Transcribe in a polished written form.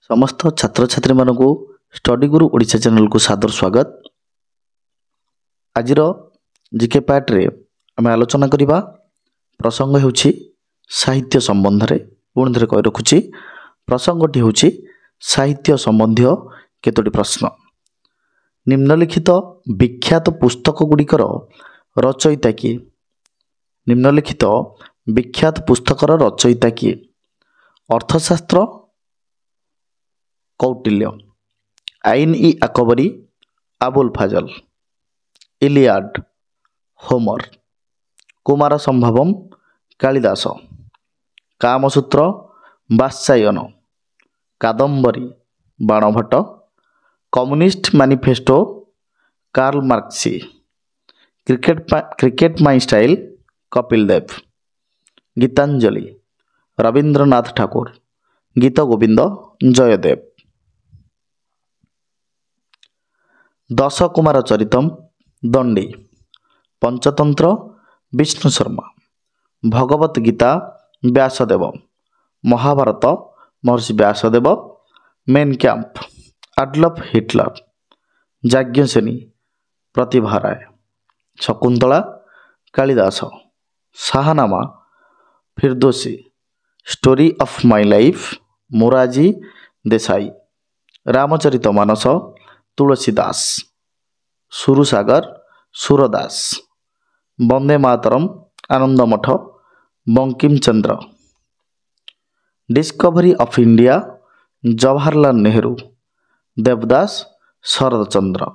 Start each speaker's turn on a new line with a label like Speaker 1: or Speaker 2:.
Speaker 1: समस्त छात्र छात्री मानू स्टडी गुरु ओडिशा चैनल को सादर स्वागत। आज जीके पार्ट रे आम आलोचना करवा प्रसंग होउछि साहित्य संबंध रे। पुणी थे कही रखुछि प्रसंगटी होउछि साहित्य संबंधी केतोटी प्रश्न। निम्नलिखित विख्यात पुस्तक गुड़िकर रचयिता किए? निम्नलिखित विख्यात पुस्तकर रचयिता किए? अर्थशास्त्र Kautilya, Ain i Akbari Abul Fazal, Iliad Homer, Kumara Sambhavam Kalidasa, Kamasutra Vatsyayana, Kadambari Banabhatta, Communist Manifesto Karl Marx, Cricket My Style Kapil Dev, Gitanjali Rabindranath Tagore, Gita Govinda Jaydev. दश कुमार चरितम दंडी, Panchatantra Vishnu Sharma, Bhagavad Gita Vyasadev, Mahabharata Maharshi Vyasadev, Mein Kampf Adolf Hitler, Yajnaseni Pratibha Ray, Shakuntala Kalidasa, Shahnameh Ferdowsi, story of my life Morarji Desai, Ramcharitmanas Tulsidas, Sursagar Surdas, Vande Mataram Anandamath Bankim Chandra, discovery of India Jawaharlal Nehru, Devdas Sarat Chandra.